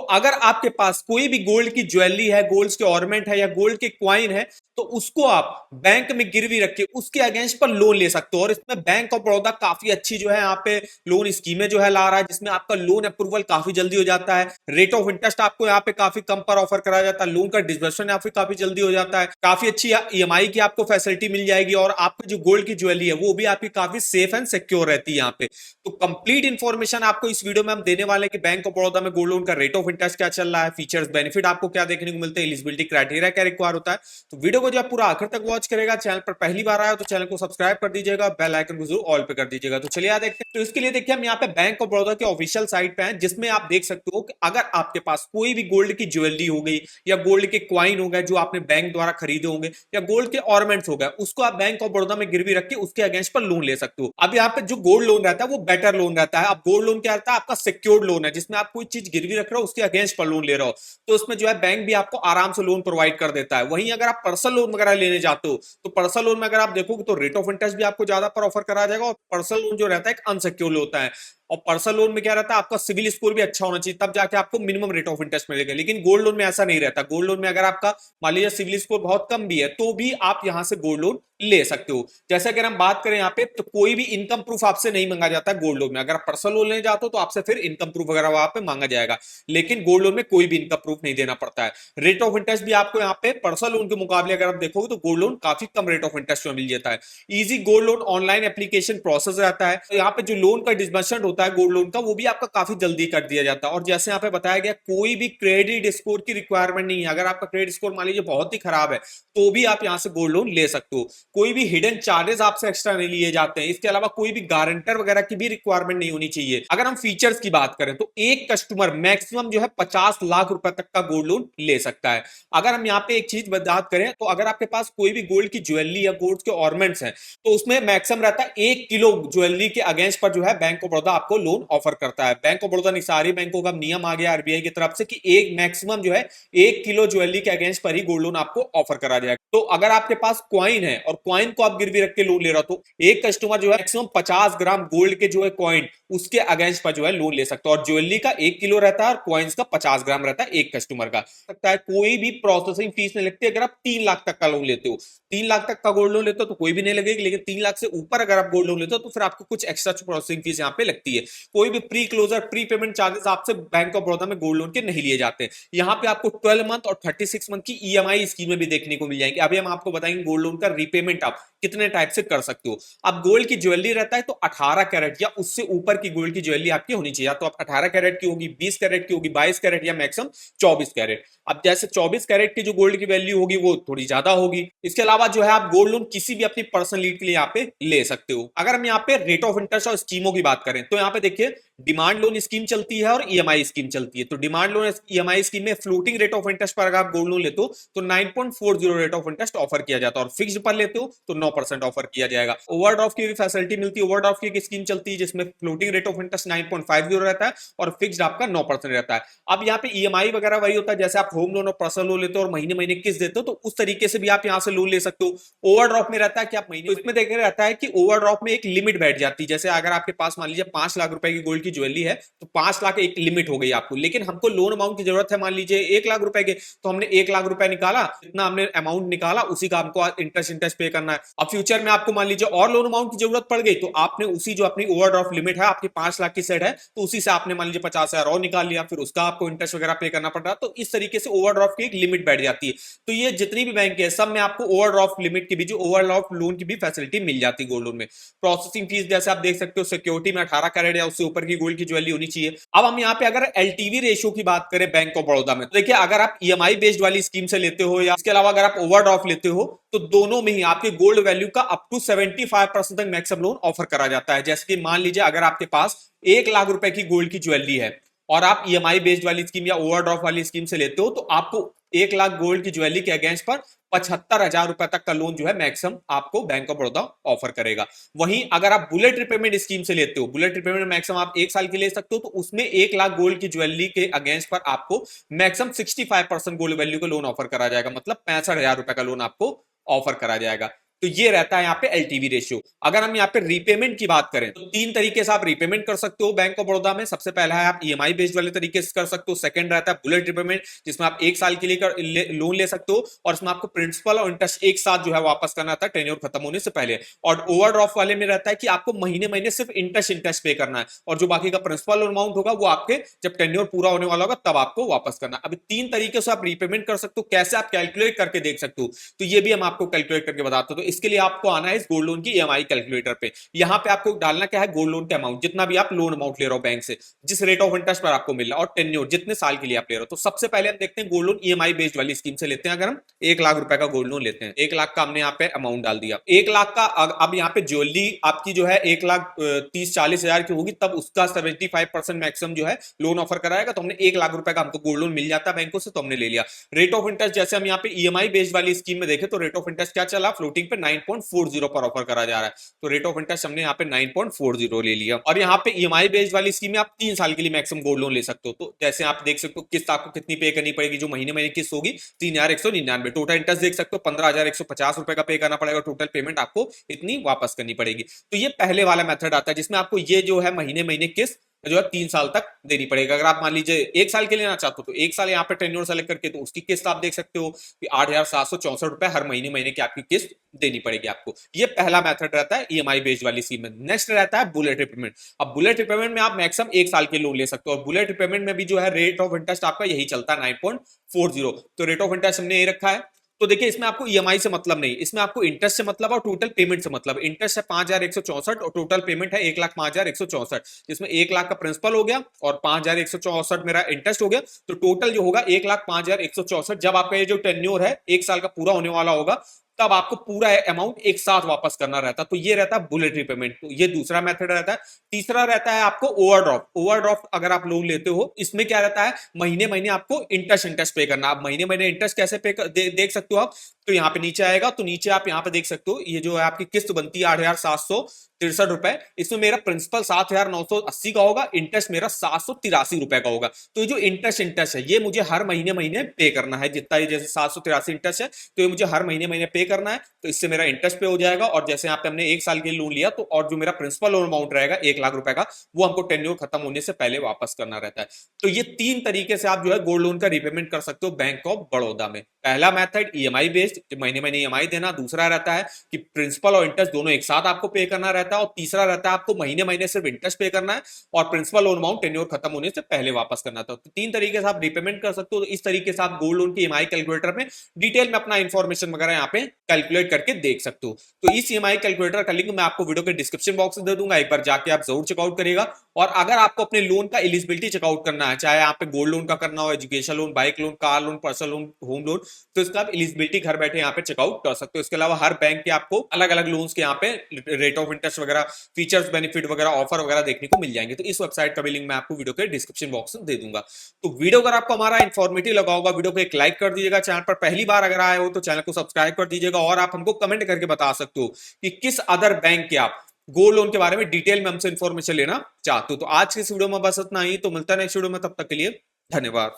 तो अगर आपके पास कोई भी गोल्ड की ज्वेलरी है, गोल्ड के ऑर्नामेंट है या गोल्ड के क्वाइन है, तो उसको आप बैंक में गिरवी रख के उसके अगेंस्ट पर लोन ले सकते हो। और इसमें बैंक ऑफ बड़ौदा काफी अच्छी जो है यहाँ पे लोन स्कीमें जो है ला रहा है, जिसमें आपका लोन अप्रूवल काफी जल्दी हो जाता है। रेट ऑफ इंटरेस्ट आपको यहाँ पे काफी कम पर ऑफर कराया जाता है। लोन का डिसबर्समेंट यहाँ पे काफी जल्दी हो जाता है। काफी अच्छी ईएमआई की आपको फैसिलिटी मिल जाएगी और आपकी जो गोल्ड की ज्वेलरी है वो भी आपकी काफी सेफ एंड सिक्योर रहती है यहाँ पे। तो कंप्लीट इंफॉर्मेशन आपको इस वीडियो में हम देने वाले हैं कि बैंक ऑफ बड़ौदा में गोल्ड लोन का रेट ऑफ इंटरेस्ट क्या चल रहा है, फीचर्स बेनिफिट आपको क्या देखने को मिलते हैं, एलिजिबिलिटी क्राइटेरिया क्या रिक्वायर होता है। तो वीडियो को जब पूरा आखिर तक वॉच करेगा, चैनल पर पहली बार आया तो चैनल को सब्सक्राइब कर दीजिएगा, बेल आइकन को जरूर ऑल पे कर दीजिएगा। तो चलिए देखते हैं। तो इसके लिए देखिए हम यहाँ पे बैंक ऑफ बड़ौदा के ऑफिशियल साइट पे हैं, जिसमें आप देख सकते हो कि अगर आपके पास कोई भी गोल्ड की ज्वेलरी हो गई या गोल्ड के क्वाइन हो गए जो आपने बैंक द्वारा खरीदे होंगे या गोल्ड के ऑर्नामेंट्स हो गए, उसको आप बैंक ऑफ बड़ौदा में गिरवी रख के उसके अगेंस्ट पर लोन ले सकते हो। अब यहाँ पे जो गोल्ड लोन रहता है वो बेटर लोन रहता है। अब गोल्ड लोन क्या रहता है, आपका सिक्योर्ड लोन है, जिसमें आप कोई चीज गिरवी रख रहे हो उसके अगेंस्ट पर लोन ले रहे हो, तो उसमें जो है बैंक भी आपको आराम से लोन प्रोवाइड कर देता है। वहीं अगर आप पर्सनल लोन वगैरह लेने जाते हो तो पर्सनल लोन में अगर आप देखोगे तो रेट ऑफ इंटरेस्ट भी आपको ज्यादा पर ऑफर करा जाएगा, और पर्सनल लोन जो रहता है एक अनसिक्योर्ड होता है। और पर्सनल लोन में क्या रहता है, आपका सिविल स्कोर भी अच्छा होना चाहिए, तब जाके आपको मिनिमम रेट ऑफ इंटरेस्ट मिलेगा। लेकिन गोल्ड लोन में ऐसा नहीं रहता। गोल्ड लोन में अगर आपका मान लीजिए सिविल स्कोर बहुत कम भी है तो भी आप यहां से गोल्ड लोन ले सकते हो। जैसे अगर हम बात करें यहाँ पे, तो कोई भी इनकम प्रूफ आपसे नहीं मांगा जाता है गोल्ड लोन में। अगर आप पर्सनल लोन लेने जाते हो तो आपसे फिर इनकम प्रूफ वगैरह वहां पे मांगा जाएगा, लेकिन गोल्ड लोन में कोई भी इनकम प्रूफ नहीं देना पड़ता है। रेट ऑफ इंटरेस्ट भी आपको यहाँ पे पर्सनल लोन के मुकाबले अगर आप देखोगे तो गोल्ड लोन काफी कम रेट ऑफ इंटरेस्ट में मिल जाता है। Easy gold loan online application process रहता है। तो यहाँ पे जो लोन का डिसबर्समेंट होता है गोल्ड लोन का, वो भी आपका काफी जल्दी कर दिया जाता है। और जैसे यहाँ पे बताया गया, कोई भी क्रेडिट स्कोर की रिक्वायरमेंट नहीं है। अगर आपका क्रेडिट स्कोर मान लीजिए बहुत ही खराब है तो भी आप यहाँ से गोल्ड लोन ले सकते हो। कोई भी हिडन चार्जेस आपसे एक्स्ट्रा नहीं लिए जाते हैं। इसके अलावा कोई भी गारंटर वगैरह की भी रिक्वायरमेंट नहीं होनी चाहिए। अगर हम फीचर्स की बात करें तो एक कस्टमर मैक्सिमम जो है 50 लाख रुपए तक का गोल्ड लोन ले सकता है। अगर हम यहाँ पे एक चीज बात करें तो अगर आपके पास कोई भी गोल्ड की ज्वेलरी या गोल्ड के ऑर्नामेंट्स हैं तो उसमें मैक्सिमम रहता है 1 किलो ज्वेलरी के अगेंस्ट पर जो है बैंक ऑफ बड़ौदा आपको लोन ऑफर करता है। बैंक ऑफ बड़ौदा नहीं, सारी बैंकों का नियम आ गया आरबीआई की तरफ से कि एक मैक्सिमम जो है 1 किलो ज्वेलरी के अगेंस्ट पर ही गोल्ड लोन आपको ऑफर करा जाएगा। तो अगर आपके पास क्वाइन है और क्वाइन को आप गिरवी रख के लोन ले रहा हो तो एक कस्टमर जो है मैक्सिमम 50 ग्राम गोल्ड के जो है क्वाइन उसके अगेंस्ट पर जो है लोन ले सकता है। और ज्वेलरी का 1 किलो रहता है और क्वाइंस का 50 ग्राम रहता है एक कस्टमर का। सकता है कोई भी प्रोसेसिंग फीस नहीं लगती अगर आप 3 लाख तक का लोन लेते हो। 3 लाख तक का गोल्ड लोन लेते हो तो कोई भी नहीं लगेगी, लेकिन 3 लाख से ऊपर अगर आप गोल्ड लोन लेते हो तो फिर आपको कुछ एक्स्ट्रा प्रोसेसिंग फीस यहाँ पे लगती है। कोई भी pre closure pre payment charges आपसे बैंक ऑफ बड़ौदा में गोल्ड लोन के नहीं लिए जाते। यहाँ पे आपको 12 मंथ और 36 मंथ की ईएमआई स्कीमें भी देखने को मिल जाएंगी। अभी हम आपको बताएंगे गोल्ड लोन का रीपेमेंट आप कितने टाइप से कर सकते हो। अब गोल्ड की ज्वेलरी रहता है तो 18 कैरेट या उससे ऊपर की गोल्ड की ज्वेलरी आपकी होनी चाहिए। तो आप 18 कैरेट की होगी, 20 कैरेट की होगी, 22 कैरेट या मैक्सिमम 24 कैरेट। अब जैसे 24 कैरेट की जो गोल्ड की वैल्यू होगी वो थोड़ी ज्यादा होगी। इसके अलावा जो है आप गोल्ड लोन किसी भी अपनी पर्सनल नीड के लिए यहाँ पे ले सकते हो। अगर हम यहाँ पे रेट ऑफ इंटरेस्ट और स्कीमों की बात करें तो यहाँ पे देखिए डिमांड लोन स्कीम चलती है और ईएमआई स्कीम चलती है। तो डिमांड लोन ईएमआई स्कीम में फ्लोटिंग रेट ऑफ इंटरेस्ट पर अगर आप गोल्ड लोन लेते हो तो 9.40 रेट ऑफ इंटरेस्ट ऑफर किया जाता है, और फिक्स्ड पर लेते हो तो 9% ऑफर किया जाएगा। ओवरड्राफ्ट की भी फैसिलिटी मिलती है। ओवरड्राफ्ट की एक स्कीम चलती है जिसमें फ्लोटिंग रेट ऑफ इंटरेस्ट 9.50 रहता है और फिक्स्ड आपका 9% रहता है। अब यहाँ पे ईएमआई वगैरह वही होता है जैसे आप होम लोन और पर्सनल लोन लेते हो और महीने महीने किस्त देते हो, तो उस तरीके से भी आप यहाँ से लोन ले सकते हो। ओवरड्राफ्ट में रहता है कि आप महीने, तो इसमें देखने रहता है कि ओवरड्राफ्ट में एक लिमिट बैठ जाती है। जैसे अगर आपके पास मान लीजिए 5 लाख रुपए की गोल्ड की ज्वेलरी है तो 5 लाख एक लिमिट हो गई आपको, लेकिन हमको लोन अमाउंट की जरूरत है मान लीजिए 1 लाख रुपए के, तो हमने 1 लाख रुपए निकाला, जितना हमने अमाउंट निकाला उसी का हमको इंटरेस्ट पे करना है। अब फ्यूचर में आपको मान लीजिए और लोन अमाउंट की जरूरत पड़ गई तो आपने उसी जो अपनी ओवरड्राफ्ट लिमिट है आपकी 5 लाख की सेट है तो उसी से आपने मान लीजिए 50,000 और निकाल लिया, फिर उसका आपको इंटरेस्ट वगैरह पे करना पड़ रहा है। तो इस तरीके से ओवरड्राफ्ट की एक लिमिट बैठ जाती है। तो ये जितनी भी बैंक है सब में आपको ओवरड्राफ्ट लिमिट की भी, जो ओवरड्राफ्ट लोन की भी फैसिलिटी मिल जाती है गोल्ड लोन में। प्रोसेसिंग फीस जैसे आप देख सकते हो सिक्योरिटी में 18 कैरेट या उससे ऊपर की गोल्ड की ज्वेलरी होनी चाहिए। अब हम यहाँ पे अगर एलटीवी रेशियो की बात करें बैंक ऑफ बड़ौदा में, तो देखिए अगर आप ईएमआई बेस्ड वाली स्कीम से लेते हो या इसके अलावा अगर आप ओवरड्राफ्ट लेते हो तो दोनों में ही आपके गोल्ड वैल्यू का अप टू 75% तक मैक्सिमम लोन ऑफर करा जाता है। जैसे कि मान लीजिए अगर आपके पास 1 लाख रुपए की गोल्ड की ज्वेलरी है और आप ईएमआई बेस्ड वाली स्कीम या ओवरड्राफ्ट वाली स्कीम से लेते हो तो आपको 1 लाख गोल्ड की ज्वेलरी के अगेंस्ट पर 75,000 रुपए तक का लोन जो है मैक्सिमम आपको बैंक ऑफ बड़ौदा ऑफर करेगा। वहीं अगर आप बुलेट रिपेमेंट स्कीम से लेते हो, बुलेट रिपेमेंट मैक्सिमम आप 1 साल के ले सकते हो, तो उसमें 1 लाख गोल्ड की ज्वेलरी के अगेंस्ट पर आपको मैक्सिमम 65% गोल्ड वैल्यू का लोन ऑफर करा जाएगा, मतलब 65,000 रुपए का लोन आपको ऑफर करा जाएगा। तो ये रहता है यहाँ पे एलटीवी रेशियो। अगर हम यहाँ पे रीपेमेंट की बात करें तो तीन तरीके से आप रीपेमेंट कर सकते हो बैंक ऑफ बड़ौदा में। सबसे पहला है आप ईएमआई बेस्ड वाले तरीके से कर सकते हो। सेकंड रहता है बुलेट रिपेमेंट, जिसमें आप 1 साल के लिए लोन ले सकते हो और इसमें आपको प्रिंसिपल और इंटरेस्ट एक साथ जो है वापस करना था टेन्योर खत्म होने से पहले। और ओवरड्राफ्ट वाले में रहता है कि आपको महीने महीने सिर्फ इंटरेस्ट पे करना है और जो बाकी का प्रिंसिपल अमाउंट होगा वो आपके जब टेन्योर पूरा होने वाला होगा तब आपको वापस करना। अभी तीन तरीके से आप रीपेमेंट कर सकते हो। कैसे आप कैलकुलेट करके देख सकते हो तो ये भी हम आपको कैलकुलेट करके बताते हो। तो इसके लिए आपको आना है इस गोल्ड लोन की ईएमआई कैलकुलेटर पे। यहां पे आपको डालना क्या है, गोल्ड लोन का अमाउंट, जितना भी आप लोन अमाउंट ले रहे हो बैंक से, जिस रेट ऑफ इंटरेस्ट पर आपको मिल रहा है और टेन्योर जितने साल के लिए आप ले रहे हो। तो सबसे पहले हम देखते हैं गोल्ड लोन ईएमआई बेस्ड वाली स्कीम से लेते हैं। अगर हम 1 लाख रुपए का गोल्ड लोन लेते हैं, 1 लाख का हमने यहाँ पे अमाउंट डाल दिया। 1 लाख का अब यहाँ पे ज्वेलरी आपकी जो है 1,30,40,000 की होगी तब उसका 75% मैक्सिमम जो है लोन ऑफर कराएगा। तो हमने 1 लाख रुपए का हमको गोल्ड लोन मिल जाता है बैंकों से, तो हमने ले लिया। रेट ऑफ इंटरेस्ट जैसे हम यहाँ पे ईएमआई बेस्ड वाली स्कीम में देखें तो रेट ऑफ इंटरेस्ट क्या चला, फ्लोटिंग पे 9.40 पर ऑफर करा जा रहा है। तो रेट ऑफ इंटरेस्ट हमने यहाँ पे 9.40 ले लिया। और यहाँ पे ईएमआई बेस्ड वाली स्कीम में आप 3 साल के लिए मैक्सिमम गोल्ड लोन ले सकते हो। तो जैसे आप देख सकते हो किस्त आपको कितनी पे करनी पड़ेगी, जो महीने महीने किस्त होगी 3,199। टोटल इंटरेस्ट देख सकते हो 15,150 रुपए का पे करना पड़ेगा। टोटल पेमेंट आपको इतनी वापस करनी पड़ेगी। तो ये पहले वाला मेथड आता है जिसमें आपको ये जो है महीने महीने किस्त जो है 3 साल तक देनी पड़ेगी। अगर आप मान लीजिए 1 साल के लेना चाहते हो तो 1 साल यहाँ पे टेन्योर सेलेक्ट करके तो उसकी किस्त आप देख सकते हो कि 8,764 रुपए हर महीने महीने की आपकी किस्त देनी पड़ेगी आपको। ये पहला मेथड रहता है ईएमआई बेस्ड वाली स्कीम में। नेक्स्ट रहता है बुलेट रिपेमेंट। अब बुलेट रिपेमेंट में आप मैक्सिमम 1 साल के लोन ले सकते हो और बुलेट रिपेमेंट में भी जो है रेट ऑफ इंटरेस्ट आपका यही चलता है 9.40। तो रेट ऑफ इंटरेस्ट हमने ये रखा है। तो देखिए इसमें आपको ईएमआई से मतलब नहीं, इसमें आपको इंटरेस्ट से मतलब और टोटल पेमेंट से मतलब। इंटरेस्ट है 5,164 और टोटल पेमेंट है 1,05,164, जिसमें 1 लाख का प्रिंसिपल हो गया और 5,164 मेरा इंटरेस्ट हो गया। तो टोटल जो होगा 1,05,164। जब आपका ये जो टेन्योर है 1 साल का पूरा होने वाला होगा तब आपको पूरा अमाउंट एक साथ वापस करना रहता है। तो ये रहता है बुलेट रिपेमेंट। तो ये दूसरा मेथड रहता है। तीसरा रहता है आपको ओवरड्राफ्ट। ओवरड्राफ्ट अगर आप लोन लेते हो इसमें क्या रहता है, महीने महीने आपको इंटरेस्ट पे करना। आप महीने महीने इंटरेस्ट कैसे देख सकते हो आप, तो यहाँ पे नीचे आएगा तो नीचे आप यहाँ पे देख सकते हो ये जो है आपकी किस्त बनती है 8,763 रुपए। इसमें मेरा प्रिंसिपल 7,980 का होगा, इंटरेस्ट मेरा 783 रुपए का होगा। तो ये जो इंटरेस्ट है ये मुझे हर महीने महीने पे करना है। जितना ये जैसे 783 इंटरेस्ट है तो ये मुझे हर महीने महीने पे करना है। तो इससे मेरा इंटरेस्ट पे हो जाएगा और जैसे यहाँ पे हमने 1 साल के लिए लोन लिया तो और जो मेरा प्रिंसिपल लोन अमाउंट रहेगा 1 लाख रुपए का वो हमको टेन्योर खत्म होने से पहले वापस करना रहता है। तो ये तीन तरीके से आप जो है गोल्ड लोन का रीपेमेंट कर सकते हो बैंक ऑफ बड़ौदा में। पहला मेथड ईएमआई बेस्ड, महीने महीने ईएमआई देना। दूसरा रहता है कि प्रिंसिपल और इंटरेस्ट दोनों एक साथ आपको पे करना रहता है और तीसरा रहता है आपको महीने महीने सिर्फ इंटरेस्ट पे करना है और प्रिंसिपल लोन अमाउंट टेन्योर खत्म होने से पहले वापस करना था। तो तीन तरीके से आप रीपेमेंट कर सकते हो। तो इस तरीके से आप गोल्ड लोन की ईएमआई कैलकुलेटर में डिटेल में अपना इंफॉर्मेशन वगैरह यहाँ पे कैलकुलेट करके देख सकते हो। तो इस ईएमआई कैलकुलेटर का लिंक मैं आपको वीडियो के डिस्क्रिप्शन बॉक्स में दे दूंगा, एक बार जाके आप जरूर चेकआउट करिएगा। और अगर आपको अपने लोन का एलिजिबिलिटी चेकआउट करना है, चाहे यहाँ पे गोल्ड लोन का करना हो, education loan, bike loan, car loan, personal loan, home loan, तो इसका आप एलिजिबिलिटी घर बैठे यहाँ पे चेकआउट कर सकते हो। इसके अलावा हर बैंक के आपको अलग अलग लोन्स के यहाँ पे रेट ऑफ इंटरेस्ट वगैरह, फीचर्स, बेनिफिट वगैरह, ऑफर वगैरह देखने को मिल जाएंगे। तो इस वेबसाइट का भी लिंक मैं आपको वीडियो के डिस्क्रिप्शन बॉक्स में दे दूंगा। तो वीडियो अगर आपको हमारा इन्फॉर्मेटिव लगा होगा, वीडियो को एक लाइक कर दीजिएगा। चैनल पर पहली बार अगर आए हो तो चैनल को सब्सक्राइब कर दीजिएगा और आप हमको कमेंट करके बता सकते हो कि किस अदर बैंक के आप गोल्ड लोन के बारे में डिटेल में हमसे इंफॉर्मेशन लेना चाहते हो। तो आज के इस वीडियो में बस इतना ही। तो मिलता है नेक्स्ट वीडियो में, तब तक के लिए धन्यवाद।